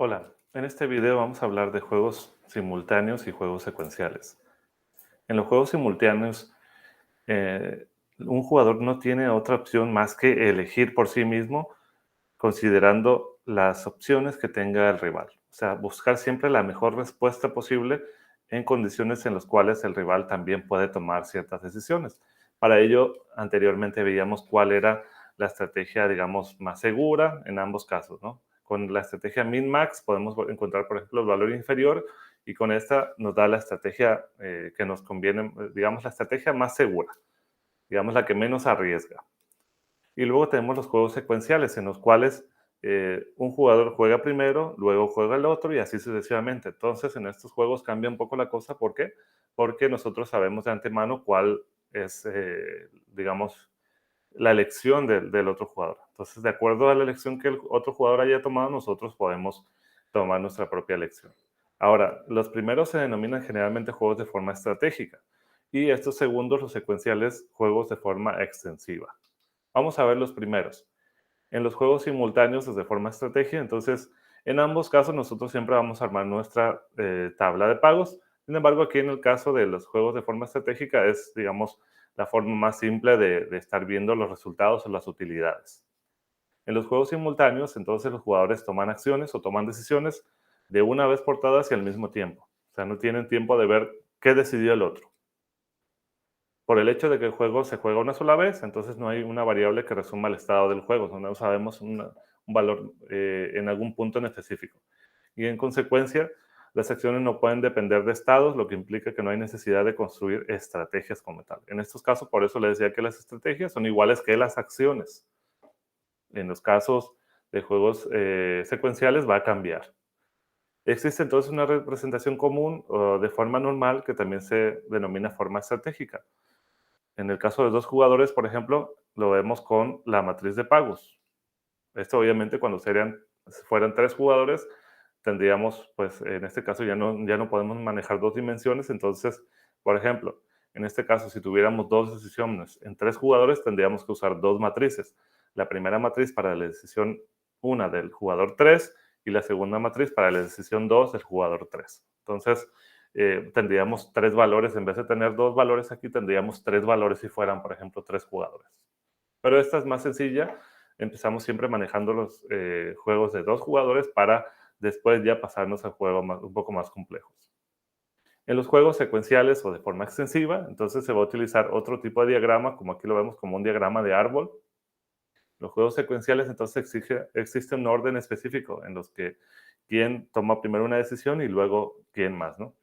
Hola, en este video vamos a hablar de juegos simultáneos y juegos secuenciales. En los juegos simultáneos, un jugador no tiene otra opción más que elegir por sí mismo, considerando las opciones que tenga el rival. O sea, buscar siempre la mejor respuesta posible en condiciones en las cuales el rival también puede tomar ciertas decisiones. Para ello, anteriormente veíamos cuál era la estrategia, digamos, más segura en ambos casos, ¿no? Con la estrategia min-max podemos encontrar, por ejemplo, el valor inferior y con esta nos da la estrategia que nos conviene, digamos, la estrategia más segura, digamos, la que menos arriesga. Y luego tenemos los juegos secuenciales en los cuales un jugador juega primero, luego juega el otro y así sucesivamente. Entonces, en estos juegos cambia un poco la cosa. ¿Por qué? Porque nosotros sabemos de antemano cuál es, digamos, la elección del otro jugador. Entonces, de acuerdo a la elección que el otro jugador haya tomado, nosotros podemos tomar nuestra propia elección. Ahora, los primeros se denominan generalmente juegos de forma estratégica y estos segundos, los secuenciales, juegos de forma extensiva. Vamos a ver los primeros. En los juegos simultáneos es de forma estrategia, entonces en ambos casos nosotros siempre vamos a armar nuestra tabla de pagos. Sin embargo, aquí en el caso de los juegos de forma estratégica es, digamos, la forma más simple de estar viendo los resultados o las utilidades. En los juegos simultáneos, entonces los jugadores toman acciones o toman decisiones de una vez por todas y al mismo tiempo. O sea, no tienen tiempo de ver qué decidió el otro. Por el hecho de que el juego se juega una sola vez, entonces no hay una variable que resuma el estado del juego, no sabemos un valor en algún punto en específico. Y en consecuencia, las acciones no pueden depender de estados, lo que implica que no hay necesidad de construir estrategias como tal. En estos casos, por eso les decía que las estrategias son iguales que las acciones. En los casos de juegos secuenciales va a cambiar. Existe entonces una representación común o de forma normal que también se denomina forma estratégica. En el caso de dos jugadores, por ejemplo, lo vemos con la matriz de pagos. Esto obviamente cuando fueran tres jugadores, tendríamos, pues en este caso ya no podemos manejar dos dimensiones. Entonces, por ejemplo, en este caso, si tuviéramos dos decisiones en tres jugadores, tendríamos que usar dos matrices. La primera matriz para la decisión 1 del jugador 3 y la segunda matriz para la decisión 2 del jugador 3. Entonces, tendríamos tres valores. En vez de tener dos valores aquí, tendríamos tres valores si fueran, por ejemplo, tres jugadores. Pero esta es más sencilla. Empezamos siempre manejando los juegos de dos jugadores para después ya pasarnos a juegos un poco más complejos. En los juegos secuenciales o de forma extensiva, entonces se va a utilizar otro tipo de diagrama, como aquí lo vemos como un diagrama de árbol. Los juegos secuenciales entonces existe un orden específico en los que quién toma primero una decisión y luego quién más, ¿no?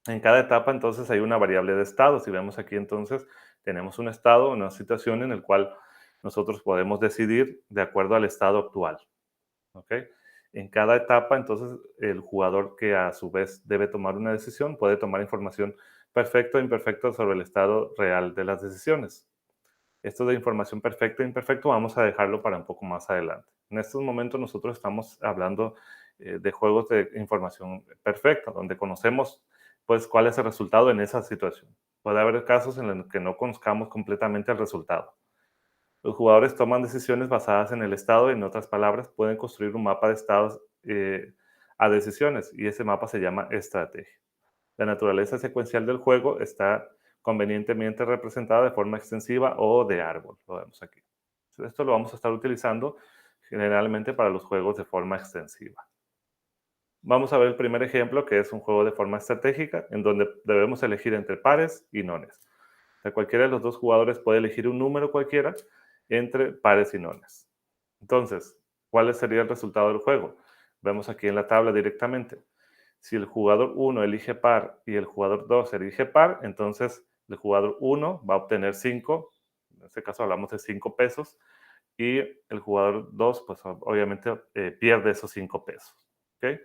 En cada etapa entonces hay una variable de estado. Si vemos aquí entonces tenemos un estado, una situación en el cual nosotros podemos decidir de acuerdo al estado actual. ¿Ok? En cada etapa entonces el jugador que a su vez debe tomar una decisión puede tomar información perfecta o imperfecta sobre el estado real de las decisiones. Esto de información perfecta e imperfecto vamos a dejarlo para un poco más adelante. En estos momentos nosotros estamos hablando de juegos de información perfecta, donde conocemos pues cuál es el resultado en esa situación. Puede haber casos en los que no conozcamos completamente el resultado. Los jugadores toman decisiones basadas en el estado, en otras palabras, pueden construir un mapa de estados a decisiones y ese mapa se llama estrategia. La naturaleza secuencial del juego está convenientemente representada de forma extensiva o de árbol, lo vemos aquí. Esto lo vamos a estar utilizando generalmente para los juegos de forma extensiva. Vamos a ver el primer ejemplo, que es un juego de forma estratégica, en donde debemos elegir entre pares y nones. O sea, cualquiera de los dos jugadores puede elegir un número cualquiera entre pares y nones. Entonces, ¿cuál sería el resultado del juego? Vemos aquí en la tabla directamente. Si el jugador 1 elige par y el jugador 2 elige par, entonces el jugador 1 va a obtener 5, en este caso hablamos de 5 pesos, y el jugador 2, pues obviamente pierde esos 5 pesos. ¿Ok?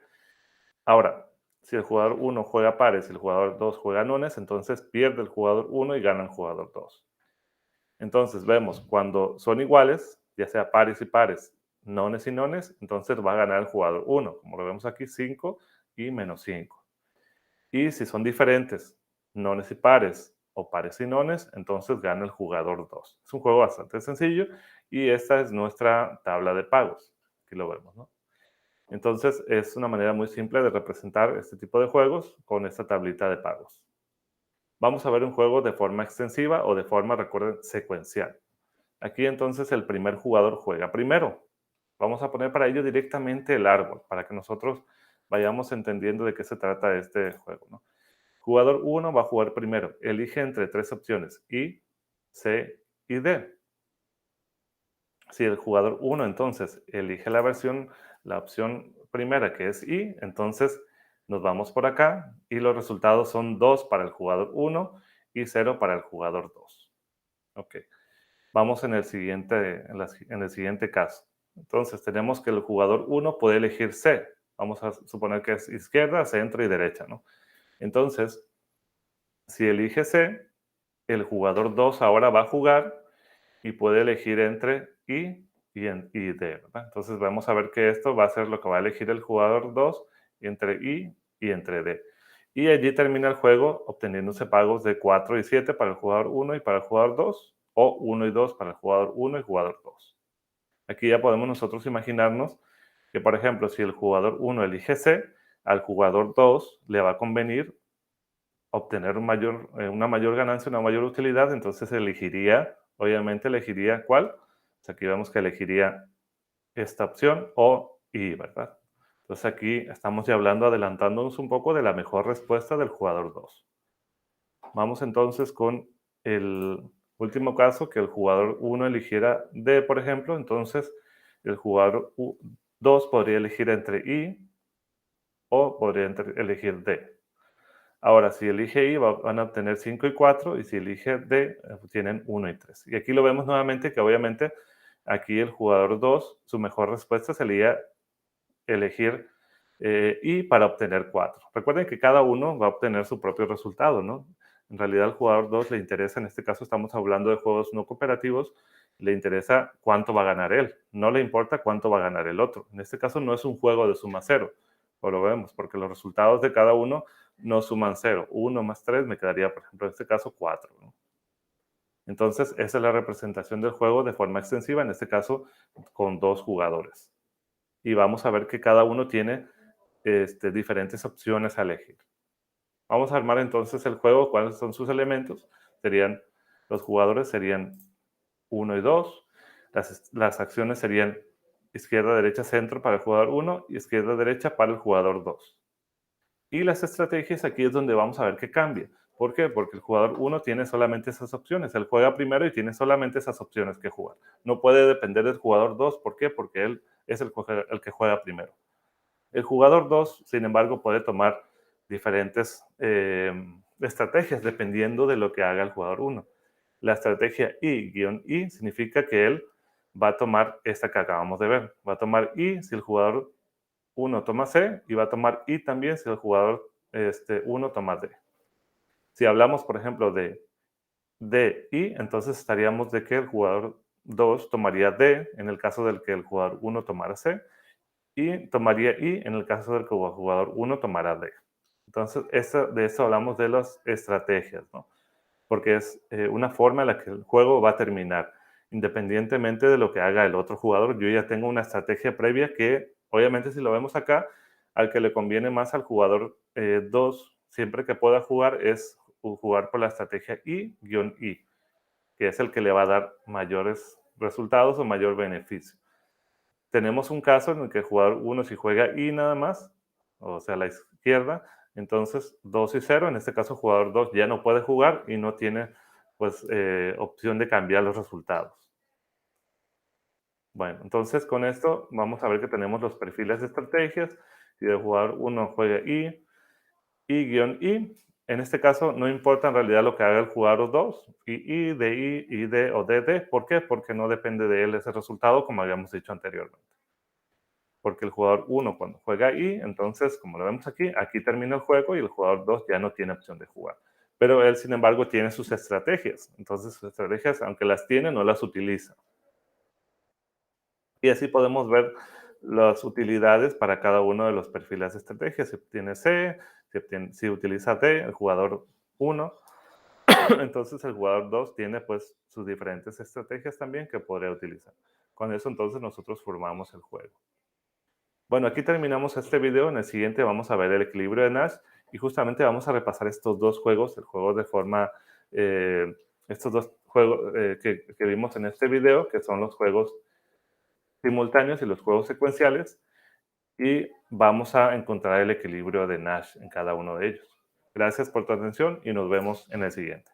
Ahora, si el jugador 1 juega pares y el jugador 2 juega nones, entonces pierde el jugador 1 y gana el jugador 2. Entonces vemos cuando son iguales, ya sea pares y pares, nones y nones, entonces va a ganar el jugador 1. Como lo vemos aquí, 5 y menos 5. Y si son diferentes, nones y pares o pares y nones, entonces gana el jugador 2. Es un juego bastante sencillo y esta es nuestra tabla de pagos. Aquí lo vemos, ¿no? Entonces, es una manera muy simple de representar este tipo de juegos con esta tablita de pagos. Vamos a ver un juego de forma extensiva o de forma, recuerden, secuencial. Aquí entonces el primer jugador juega primero. Vamos a poner para ello directamente el árbol, para que nosotros vayamos entendiendo de qué se trata este juego, ¿no? Jugador uno va a jugar primero. Elige entre tres opciones, I, C y D. Si el jugador uno entonces elige la opción primera que es I, entonces nos vamos por acá y los resultados son 2 para el jugador uno y 0 para el jugador 2. Ok, vamos en el siguiente caso. Entonces tenemos que el jugador uno puede elegir C. Vamos a suponer que es izquierda, centro y derecha, ¿no? Entonces, si elige C, el jugador 2 ahora va a jugar y puede elegir entre I y D, ¿verdad? Entonces vamos a ver que esto va a ser lo que va a elegir el jugador 2 entre I y entre D. Y allí termina el juego obteniéndose pagos de 4 y 7 para el jugador 1 y para el jugador 2, o 1 y 2 para el jugador 1 y jugador 2. Aquí ya podemos nosotros imaginarnos que, por ejemplo, si el jugador 1 elige C, al jugador 2 le va a convenir obtener una mayor ganancia, una mayor utilidad, entonces obviamente elegiría ¿cuál? Pues aquí vemos que elegiría esta opción o I, ¿verdad? Entonces aquí estamos ya hablando, adelantándonos un poco de la mejor respuesta del jugador 2. Vamos entonces con el último caso, que el jugador 1 eligiera D, por ejemplo, entonces el jugador 2 podría elegir entre I o podría elegir D. Ahora, si elige I, van a obtener 5 y 4, y si elige D, tienen 1 y 3. Y aquí lo vemos nuevamente que obviamente aquí el jugador 2, su mejor respuesta sería elegir I para obtener 4. Recuerden que cada uno va a obtener su propio resultado, ¿no? En realidad al jugador 2 le interesa, en este caso estamos hablando de juegos no cooperativos, le interesa cuánto va a ganar él, no le importa cuánto va a ganar el otro. En este caso no es un juego de suma cero, o lo vemos, porque los resultados de cada uno no suman cero. 1 más 3 me quedaría, por ejemplo, en este caso 4, ¿no? Entonces, esa es la representación del juego de forma extensiva, en este caso con dos jugadores. Y vamos a ver que cada uno tiene diferentes opciones a elegir. Vamos a armar entonces el juego. ¿Cuáles son sus elementos? Los jugadores serían 1 y 2. Las acciones serían izquierda, derecha, centro para el jugador 1 y izquierda, derecha para el jugador 2. Y las estrategias, aquí es donde vamos a ver que cambia. ¿Por qué? Porque el jugador 1 tiene solamente esas opciones. Él juega primero y tiene solamente esas opciones que jugar. No puede depender del jugador 2. ¿Por qué? Porque él es el que juega primero. El jugador 2, sin embargo, puede tomar diferentes estrategias dependiendo de lo que haga el jugador 1. La estrategia I-I significa que él va a tomar esta que acabamos de ver. Va a tomar I si el jugador 1 toma C y va a tomar I también si el jugador 1 toma D. Si hablamos, por ejemplo, de D-I, entonces estaríamos de que el jugador 2 tomaría D en el caso del que el jugador 1 tomara C y tomaría I en el caso del que el jugador 1 tomara D. Entonces, de eso hablamos de las estrategias, ¿no? Porque es una forma en la que el juego va a terminar. Independientemente de lo que haga el otro jugador, yo ya tengo una estrategia previa que, obviamente, si lo vemos acá, al que le conviene más al jugador 2, siempre que pueda jugar, es jugar por la estrategia I-I, que es el que le va a dar mayores resultados o mayor beneficio. Tenemos un caso en el que el jugador 1 si juega I nada más, o sea, a la izquierda, entonces 2 y 0, en este caso el jugador 2 ya no puede jugar y no tiene pues opción de cambiar los resultados. Bueno, entonces con esto vamos a ver que tenemos los perfiles de estrategias. Si el jugador 1 juega I, en este caso no importa en realidad lo que haga el jugador 2, I, D o D. ¿Por qué? Porque no depende de él ese resultado, como habíamos dicho anteriormente. Porque el jugador 1 cuando juega I, entonces, como lo vemos aquí termina el juego y el jugador 2 ya no tiene opción de jugar. Pero él, sin embargo, tiene sus estrategias. Entonces, sus estrategias, aunque las tiene, no las utiliza. Y así podemos ver las utilidades para cada uno de los perfiles de estrategias. Si obtiene C, si utiliza D, el jugador 1, entonces el jugador 2 tiene pues sus diferentes estrategias también que podría utilizar. Con eso entonces nosotros formamos el juego. Bueno, aquí terminamos este video. En el siguiente vamos a ver el equilibrio de Nash y justamente vamos a repasar estos dos juegos, el juego de forma, eh, estos dos juegos que vimos en este video, que son los juegos simultáneos y los juegos secuenciales, y vamos a encontrar el equilibrio de Nash en cada uno de ellos. Gracias por tu atención y nos vemos en el siguiente.